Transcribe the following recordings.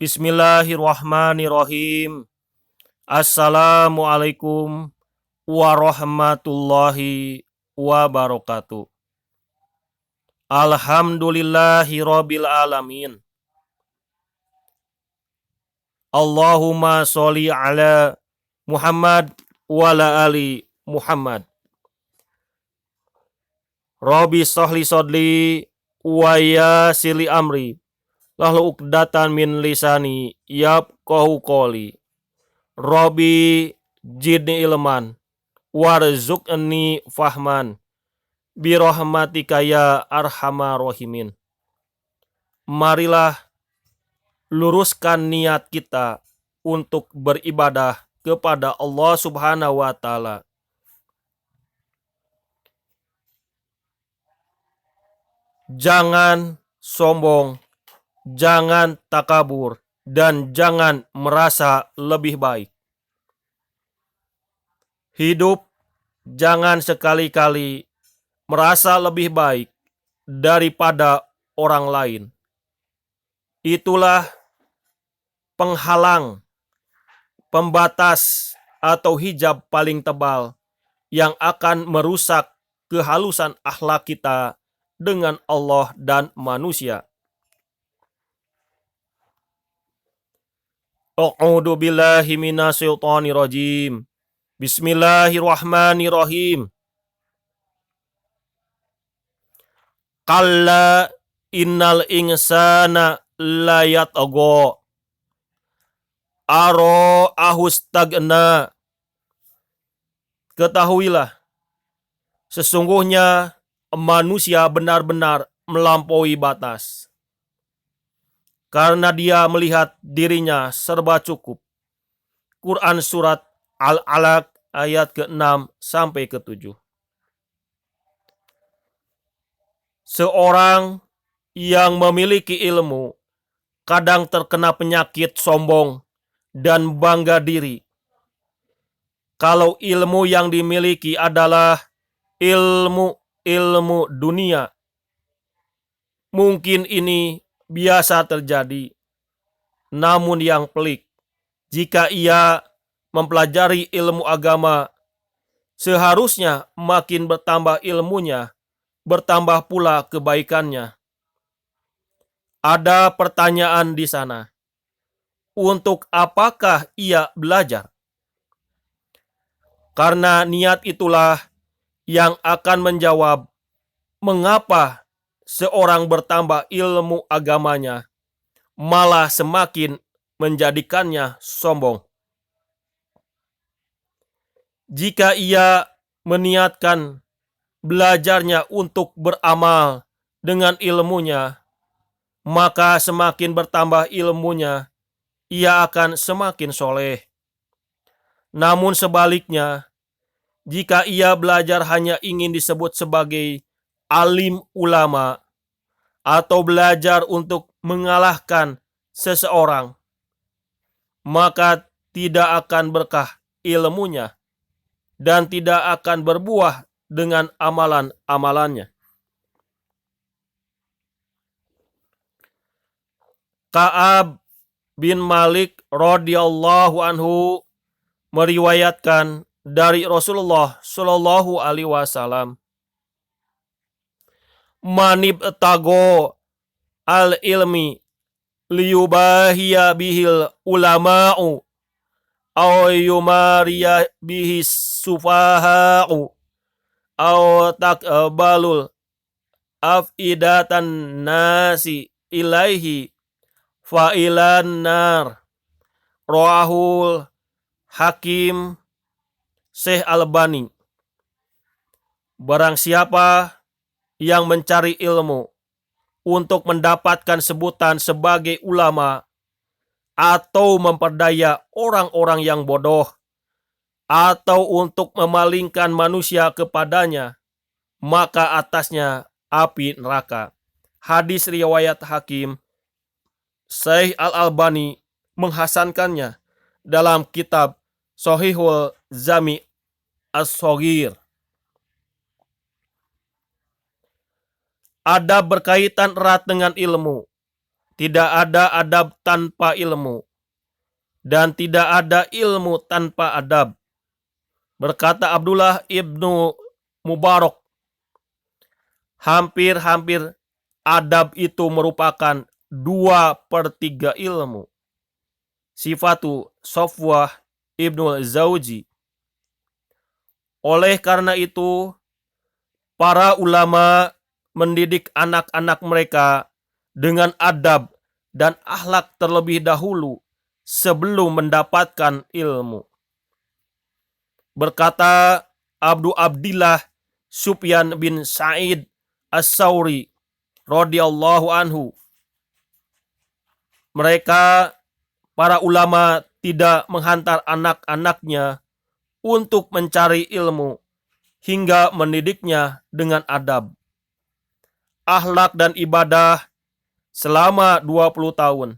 Bismillahirrahmanirrahim. Assalamualaikum warahmatullahi wabarakatuh. Alhamdulillahirabbil alamin. Allahumma sholli ala Muhammad wa ala ali Muhammad. Rabbi shrahli shodri wa yassirli amri. Lalu uqdatan min lisani yafqahu qawli. Rabbi zidni ilman warzuqni fahman birahmatika ya arhamar rahimin. Marilah luruskan niat kita untuk beribadah kepada Allah Subhanahu wa taala. Jangan sombong, jangan takabur, dan jangan merasa lebih baik. Hidup jangan sekali-kali merasa lebih baik daripada orang lain. Itulah penghalang, pembatas atau hijab paling tebal yang akan merusak kehalusan akhlak kita dengan Allah dan manusia. A'udzu billahi minasyaitonir rajim. Bismillahirrahmanirrahim. Kalla innal insana layatgha ara'ahu stagna. Ketahuilah, sesungguhnya manusia benar-benar melampaui batas karena dia melihat dirinya serba cukup. Quran surat Al-Alaq ayat ke-6 sampai ke-7. Seorang yang memiliki ilmu kadang terkena penyakit sombong dan bangga diri. Kalau ilmu yang dimiliki adalah ilmu dunia, mungkin ini biasa terjadi. Namun yang pelik, jika ia mempelajari ilmu agama, seharusnya makin bertambah ilmunya, bertambah pula kebaikannya. Ada pertanyaan di sana. Untuk apakah ia belajar? Karena niat itulah yang akan menjawab mengapa seorang bertambah ilmu agamanya malah semakin menjadikannya sombong. Jika ia meniatkan belajarnya untuk beramal dengan ilmunya, maka semakin bertambah ilmunya, ia akan semakin soleh. Namun sebaliknya, jika ia belajar hanya ingin disebut sebagai alim ulama atau belajar untuk mengalahkan seseorang, maka tidak akan berkah ilmunya dan tidak akan berbuah dengan amalan-amalannya. Ka'ab bin Malik radhiyallahu anhu meriwayatkan dari Rasulullah Shallallahu alaihi wasallam, manib tago al ilmi liyubahiya bihil ulama'u aw yumariya bihis sufaha'u aw takbalul afidatan nasi ilaihi fa'ilan nar. Rawahul Hakim Syekh Albani. Barang siapa yang mencari ilmu untuk mendapatkan sebutan sebagai ulama atau memperdaya orang-orang yang bodoh atau untuk memalingkan manusia kepadanya, maka atasnya api neraka. Hadis riwayat Hakim. Syekh Al-Albani menghasankannya dalam kitab Shahihul Jami' As-Shaghir. Adab berkaitan erat dengan ilmu. Tidak ada adab tanpa ilmu, dan tidak ada ilmu tanpa adab. Berkata Abdullah ibnu Mubarak, hampir-hampir adab itu merupakan 2/3 ilmu. Sifatu Sofwah ibnu Zauji. Oleh karena itu, para ulama mendidik anak-anak mereka dengan adab dan akhlak terlebih dahulu sebelum mendapatkan ilmu. Berkata Abu Abdillah Sufyan bin Sa'id As-Sauri radhiyallahu anhu, mereka para ulama tidak menghantar anak-anaknya untuk mencari ilmu hingga mendidiknya dengan adab, akhlak dan ibadah selama 20 tahun.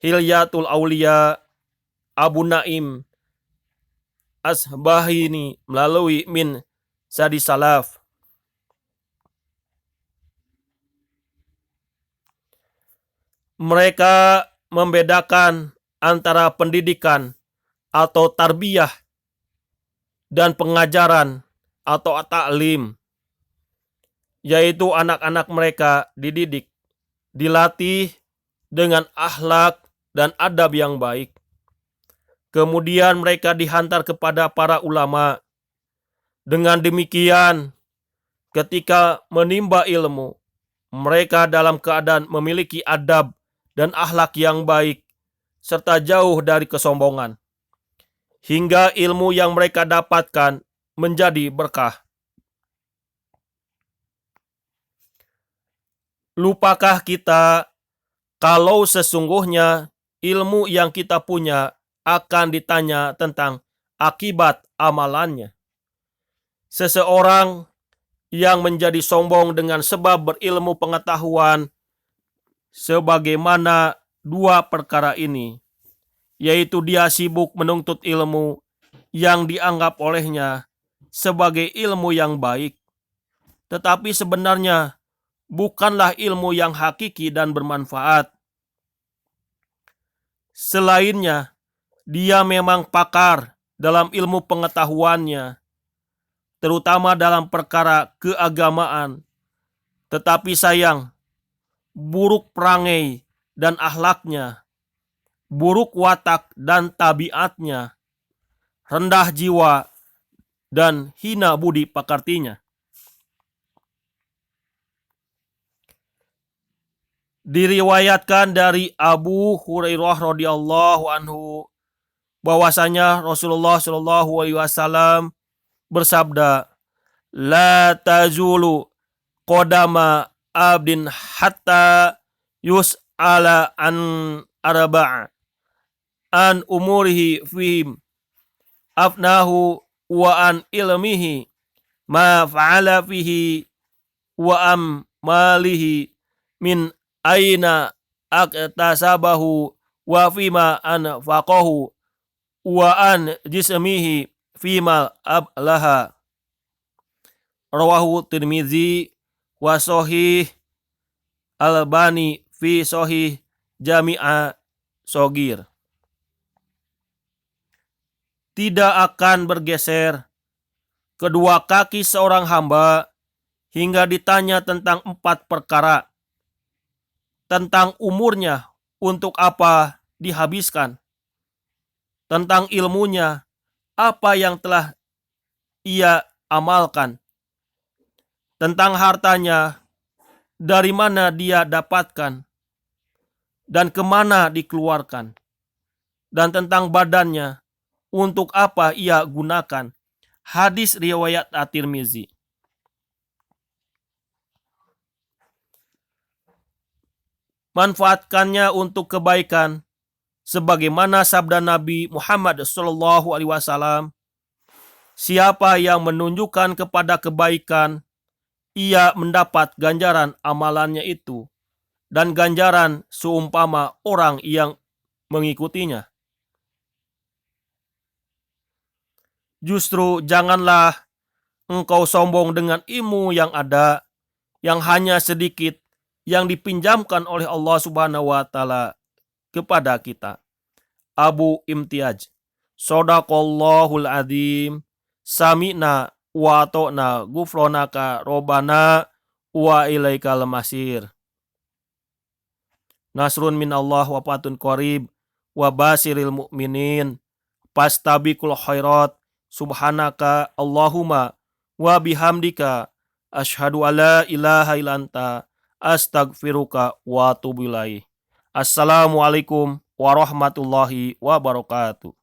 Hilyatul Aulia Abu Naim Asbahini melalui min Sadi Salaf. Mereka membedakan antara pendidikan atau tarbiyah dan pengajaran atau ta'lim, yaitu anak-anak mereka dididik, dilatih dengan akhlak dan adab yang baik. Kemudian mereka dihantar kepada para ulama. Dengan demikian, ketika menimba ilmu, mereka dalam keadaan memiliki adab dan akhlak yang baik, serta jauh dari kesombongan, hingga ilmu yang mereka dapatkan menjadi berkah. Lupakah kita kalau sesungguhnya ilmu yang kita punya akan ditanya tentang akibat amalannya? Seseorang yang menjadi sombong dengan sebab berilmu pengetahuan sebagaimana 2 perkara ini, yaitu dia sibuk menuntut ilmu yang dianggap olehnya sebagai ilmu yang baik, tetapi sebenarnya bukanlah ilmu yang hakiki dan bermanfaat. Selainnya, dia memang pakar dalam ilmu pengetahuannya, terutama dalam perkara keagamaan, tetapi sayang, buruk perangai dan akhlaknya, buruk watak dan tabiatnya, rendah jiwa dan hina budi pekertinya. Diriwayatkan dari Abu Hurairah radhiyallahu anhu bahwasanya Rasulullah shallallahu alaihi wasallam bersabda, "La tazulu qadama abdin hatta yus'ala an arba'a an umurihi fihim afnahu wa an ilmihi ma fa'ala fihi wa am malihi min aina aktasabahu wa fima anfaqahu wa an jismihi fima ablaha." Rawahu Tirmizi wa Sahih Albani fi Sahih Jami'a Shogir. Tidak akan bergeser kedua kaki seorang hamba hingga ditanya tentang 4 perkara. Tentang umurnya, untuk apa dihabiskan. Tentang ilmunya, apa yang telah ia amalkan. Tentang hartanya, dari mana dia dapatkan dan kemana dikeluarkan. Dan tentang badannya, untuk apa ia gunakan. Hadis riwayat At-Tirmizi. Manfaatkannya untuk kebaikan, sebagaimana sabda Nabi Muhammad SAW, siapa yang menunjukkan kepada kebaikan, ia mendapat ganjaran amalannya itu, dan ganjaran seumpama orang yang mengikutinya. Justru janganlah engkau sombong dengan ilmu yang ada, yang hanya sedikit, yang dipinjamkan oleh Allah Subhanahu wa taala kepada kita. Abu Imtiaz, Sodaqallahul Adzim, Sami'na wa ta'na gufronaka robana wa ilaikal masir. Nasrun min Allah wa fatun qarib wa basiril mu'minin. Pastabiqul khairat. Subhanaka Allahumma wa bihamdika asyhadu alla ilaha illa anta astaghfiruka wa atubu ilaik. Assalamualaikum warahmatullahi wabarakatuh.